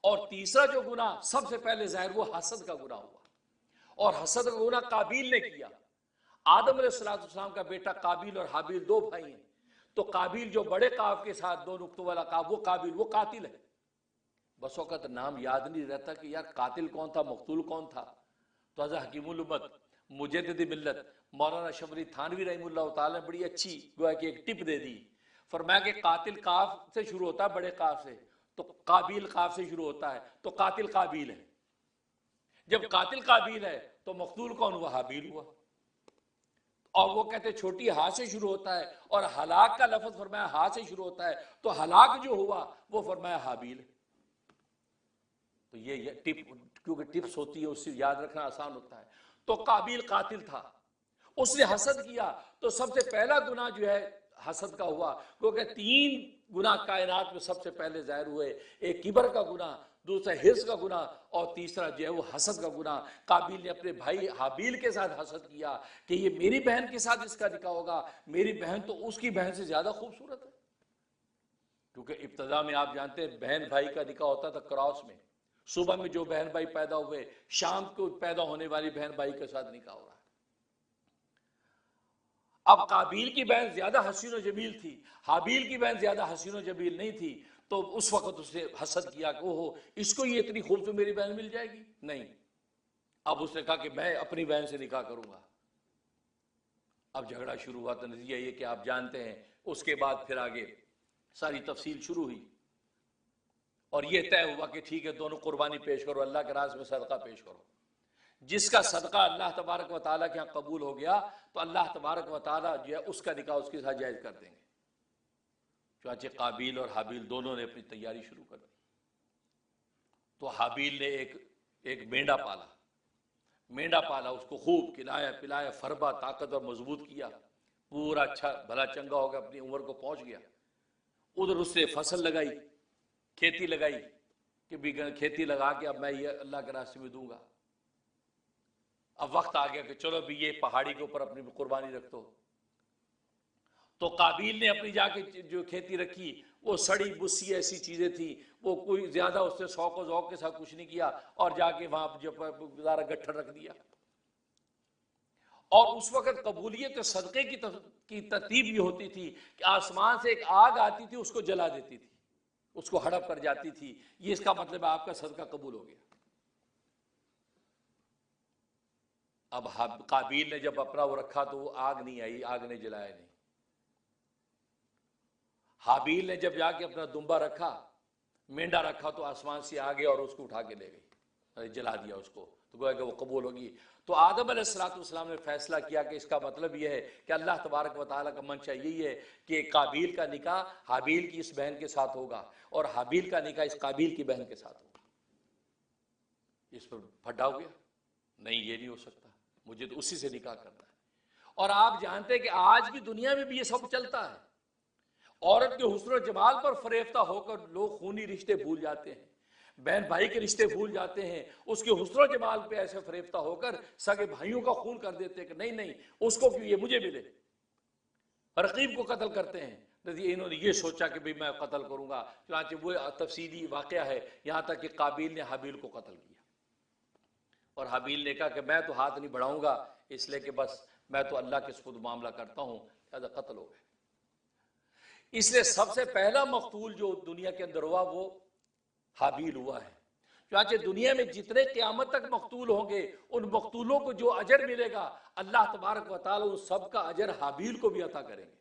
اور تیسرا جو گناہ سب سے پہلے ظاہر وہ حسد کا گناہ ہوا، اور حسد کا گناہ قابیل نے کیا۔ آدم علیہ السلام کا بیٹا قابیل اور حابیل دو بھائی ہیں، تو قابیل جو بڑے قاف کے ساتھ دو نقطوں والا قاف، وہ قابیل وہ قاتل ہے۔ بس وقت نام یاد نہیں رہتا کہ یار قاتل کون تھا، مقتول کون تھا۔ تو حضرت حکیم الامت مجدد ملت مولانا شمری تھانوی رحمہ اللہ تعالیٰ نے بڑی اچھی گویا کہ ایک ٹپ دے دی، فرمایا کہ قاتل قاف سے شروع ہوتا ہے، بڑے قاف سے، تو قابیل قاف سے شروع ہوتا ہے، تو قاتل قابیل ہے۔ جب قاتل قابیل ہے تو مقتول کون ہوا؟ حابیل ہوا۔ اور وہ کہتے چھوٹی ہا سے شروع ہوتا ہے، اور ہلاک کا لفظ فرمایا ہا سے شروع ہوتا ہے، تو ہلاک جو ہوا وہ فرمایا حابیل۔ تو یہ ٹپ، کیونکہ ٹپس ہوتی ہے اس سے یاد رکھنا آسان ہوتا ہے۔ تو قابیل قاتل تھا، اس نے حسد کیا، تو سب سے پہلا گناہ جو ہے حسد کا ہوا، کیونکہ تین گناہ کائنات میں سب سے پہلے ظاہر ہوئے، ایک کبر کا گناہ، دوسرا حرص کا گناہ، اور تیسرا جو ہے وہ حسد کا گناہ۔ قابیل نے اپنے بھائی حابیل کے ساتھ حسد کیا کہ یہ میری بہن کے ساتھ اس کا نکاح ہوگا، میری بہن تو اس کی بہن سے زیادہ خوبصورت ہے۔ کیونکہ ابتدا میں آپ جانتے ہیں بہن بھائی کا نکاح ہوتا تھا کراس میں، صبح میں جو بہن بھائی پیدا ہوئے، شام کو پیدا ہونے والی بہن بھائی کے ساتھ نکاح ہو رہا ہے۔ اب قابیل کی بہن زیادہ حسین و جمیل تھی، حابیل کی بہن زیادہ حسین و جمیل نہیں تھی، تو اس وقت اس نے حسد کیا کہ اوہو اس کو یہ اتنی خوبصورت میری بہن مل جائے گی، نہیں۔ اب اس نے کہا کہ میں اپنی بہن سے نکاح کروں گا۔ اب جھگڑا شروع ہوا، تو نتیجہ یہ کہ آپ جانتے ہیں اس کے بعد پھر آگے ساری تفصیل شروع ہوئی، اور یہ طے ہوا کہ ٹھیک ہے دونوں قربانی پیش کرو، اللہ کے راز میں صدقہ پیش کرو۔ جس کا صدقہ اللہ تبارک و تعالیٰ کے یہاں قبول ہو گیا تو اللہ تبارک و تعالیٰ جو ہے اس کا نکاح اس کے ساتھ جائز کر دیں گے۔ چنانچہ قابیل اور حابیل دونوں نے اپنی تیاری شروع کر دی۔ تو حابیل نے ایک مینڈا پالا، اس کو خوب کھلایا پلایا، فربا طاقت اور مضبوط کیا، پورا اچھا بھلا چنگا ہو گیا، اپنی عمر کو پہنچ گیا۔ ادھر اس نے فصل لگائی، کھیتی لگائی کہ بھی کھیتی لگا کے اب میں یہ اللہ کے راستے میں دوں گا۔ اب وقت آ گیا کہ چلو بھی یہ پہاڑی کے اوپر اپنی قربانی رکھ دو۔ تو قابیل نے اپنی جا کے جو کھیتی رکھی وہ سڑی بسی ایسی چیزیں تھیں، وہ کوئی زیادہ اس نے شوق و ذوق کے ساتھ کچھ نہیں کیا، اور جا کے وہاں جو گزارا گٹھر رکھ دیا۔ اور اس وقت قبولیت صدقے کی ترتیب یہ ہوتی تھی کہ آسمان سے ایک آگ آتی تھی، اس کو جلا دیتی تھی، اس کو ہڑپ کر جاتی تھی، یہ اس کا مطلب ہے آپ کا صدقہ قبول ہو گیا۔ اب قابیل نے جب اپنا وہ رکھا تو وہ آگ نہیں آئی، آگ نے جلایا نہیں۔ حابیل نے جب جا کے اپنا دمبا رکھا، مینڈا رکھا، تو آسمان سے آ گیا اور اس کو اٹھا کے لے گئی، جلا دیا اس کو، تو گویا کہ وہ قبول ہوگی۔ تو آدم علیہ السلام نے فیصلہ کیا کہ اس کا مطلب یہ ہے کہ اللہ تبارک و تعالیٰ کا منشا یہی ہے کہ قابیل کا نکاح حابیل کی اس بہن کے ساتھ ہوگا، اور حابیل کا نکاح اس قابیل کی بہن کے ساتھ ہوگا۔ اس پر پھڈا ہو گیا، نہیں یہ نہیں ہو سکتا، مجھے تو اسی سے نکاح کرنا ہے۔ اور آپ جانتے ہیں کہ آج بھی دنیا میں بھی یہ سب چلتا ہے، عورت کے حسن و جمال پر فریفتہ ہو کر لوگ خونی رشتے بھول جاتے ہیں، بہن بھائی کے رشتے بھول جاتے ہیں، اس کے حسن و جمال پہ ایسے فریفتہ ہو کر سگے بھائیوں کا خون کر دیتے ہیں کہ نہیں نہیں اس کو کیوں، یہ مجھے ملے، رقیب کو قتل کرتے ہیں۔ انہوں نے یہ سوچا کہ بھئی میں قتل کروں گا، چنانچہ وہ تفصیلی واقعہ ہے، یہاں تک کہ قابیل نے حابیل کو قتل کیا، اور حابیل نے کہا کہ میں تو ہاتھ نہیں بڑھاؤں گا، اس لیے کہ بس میں تو اللہ کے سپرد معاملہ کرتا ہوں، لہذا قتل ہو گئے۔ اس لیے سب سے پہلا مقتول جو دنیا کے اندر ہوا وہ حابیل ہوا ہے۔ چنانچہ دنیا میں جتنے قیامت تک مقتول ہوں گے، ان مقتولوں کو جو اجر ملے گا اللہ تبارک و تعالیٰ اس سب کا اجر حابیل کو بھی عطا کریں گے،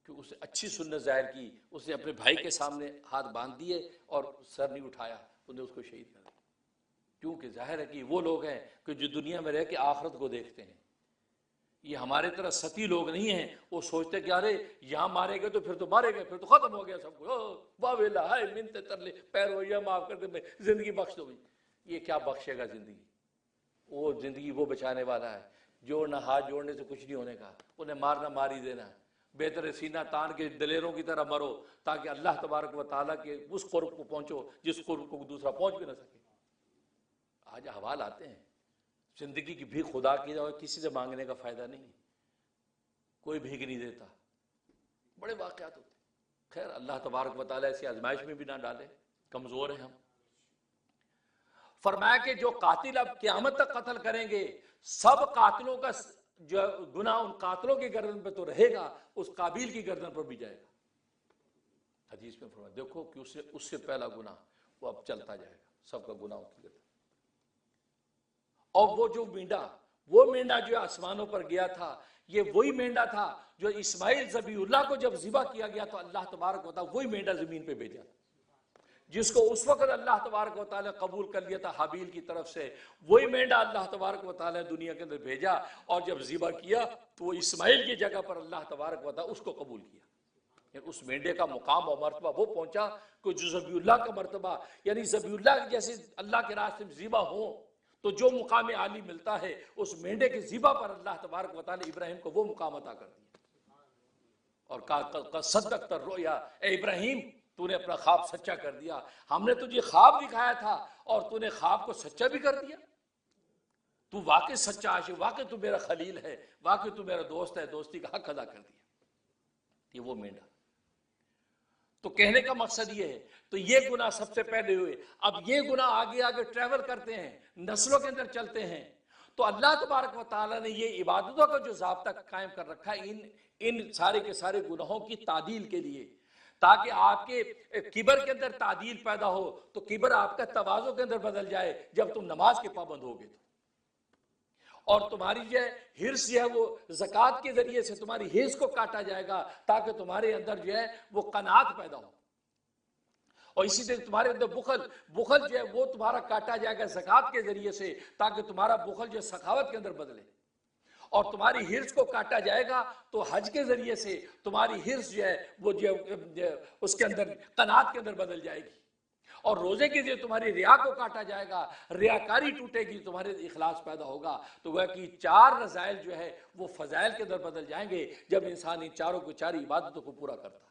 کہ اس نے اچھی سنت ظاہر کی، اس نے اپنے بھائی کے سامنے ہاتھ باندھ دیے اور سر نہیں اٹھایا، انہیں اس کو شہید کر دیا۔ کیونکہ ظاہر ہے کہ وہ لوگ ہیں کہ جو دنیا میں رہ کے آخرت کو دیکھتے ہیں، یہ ہمارے طرح ستی لوگ نہیں ہیں، وہ سوچتے کہ ارے یہاں مارے گئے تو پھر تو مارے گئے، پھر تو ختم ہو گیا سب کچھ، واویلا ہائے منتے ترلے پیر ہویا معاف کر دے، زندگی بخش دو۔ یہ کیا بخشے گا زندگی؟ وہ زندگی وہ بچانے والا ہے جو نہ ہاتھ جوڑنے سے کچھ نہیں ہونے کا، انہیں مارنا مار ہی دینا ہے۔ بہتر سینہ تان کے دلیروں کی طرح مرو تاکہ اللہ تبارک و تعالیٰ کے اس قرب کو پہنچو جس قرب کو دوسرا پہنچ بھی نہ سکے۔ آج احوال آتے ہیں، زندگی کی بھیک خدا کی جائے، کسی سے مانگنے کا فائدہ نہیں، کوئی بھیک نہیں دیتا، بڑے واقعات ہوتے۔ خیر اللہ تبارک و تعالیٰ ایسی آزمائش میں بھی نہ ڈالے۔ کمزور ہیں ہم. فرمایا کہ جو قاتل اب قیامت تک قتل کریں گے سب قاتلوں کا جو گناہ ان قاتلوں کی گردن پہ تو رہے گا، اس قابیل کی گردن پر بھی جائے گا. حدیث میں فرمایا دیکھو کہ اس سے پہلا گناہ وہ اب چلتا جائے گا، سب کا گناہ کی گردن. اور وہ جو مینڈا جو آسمانوں پر گیا تھا، یہ وہی مینڈا تھا جو اسماعیل ذبیح اللہ کو جب ذبح کیا گیا تو اللہ تبارک و تعالیٰ وہی مینڈا زمین پہ بھیجا، جس کو اس وقت اللہ تبارک و تعالیٰ قبول کر لیا تھا حابیل کی طرف سے. وہی مینڈا اللہ تبارک و تعالیٰ نے دنیا کے اندر بھیجا، اور جب ذبح کیا تو وہ اسماعیل کی جگہ پر اللہ تبارک و تعالیٰ اس کو قبول کیا. اس مینڈے کا مقام اور مرتبہ وہ پہنچا کہ جو ذبیح اللہ کا مرتبہ، یعنی ذبیح اللہ جیسے اللہ کے راستے میں ذبح ہوں تو جو مقام عالی ملتا ہے، اس مینڈے کی ذبح پر اللہ تبارک و تعالیٰ ابراہیم کو وہ مقام عطا کر دیا. اور کہا صدقت الرؤیا، اے ابراہیم تو نے اپنا خواب سچا کر دیا، ہم نے تجھے خواب دکھایا تھا اور تو نے خواب کو سچا بھی کر دیا. تو واقعی سچا عاشق، واقعی تو میرا خلیل ہے، واقعی تو میرا دوست ہے، دوستی کا حق ادا کر دیا. یہ وہ مینڈا. تو کہنے کا مقصد یہ ہے، تو یہ گناہ سب سے پہلے ہوئے. اب یہ گناہ آگے آگے ٹریول کرتے ہیں، نسلوں کے اندر چلتے ہیں. تو اللہ تبارک و تعالیٰ نے یہ عبادتوں کا جو ضابطہ قائم کر رکھا ہے ان سارے کے سارے گناہوں کی تعدیل کے لیے، تاکہ آپ کے کبر کے اندر تعدیل پیدا ہو. تو کبر آپ کا تواضع کے اندر بدل جائے جب تم نماز کے پابند ہوگے تو. اور تمہاری جو ہے ہرس جو ہے وہ زکوٰۃ کے ذریعے سے تمہاری ہرس کو کاٹا جائے گا تاکہ تمہارے اندر جو ہے وہ قناعت پیدا ہو. اور اسی طرح تمہارے اندر بخل جو ہے وہ تمہارا کاٹا جائے گا زکوٰۃ کے ذریعے سے تاکہ تمہارا بخل جو ہے سخاوت کے اندر بدلے. اور تمہاری ہرس کو کاٹا جائے گا تو حج کے ذریعے سے تمہاری ہرس جو ہے وہ جو اس کے اندر قناعت کے اندر بدل جائے گی. اور روزے کے ذریعے تمہاری ریا کو کاٹا جائے گا، ریاکاری ٹوٹے گی، تمہارے اخلاص پیدا ہوگا. تو وہ کہ چار رذائل جو ہے وہ فضائل کے اندر بدل جائیں گے جب انسان ان چاروں کو چاری عبادتوں کو پورا کرتا ہے.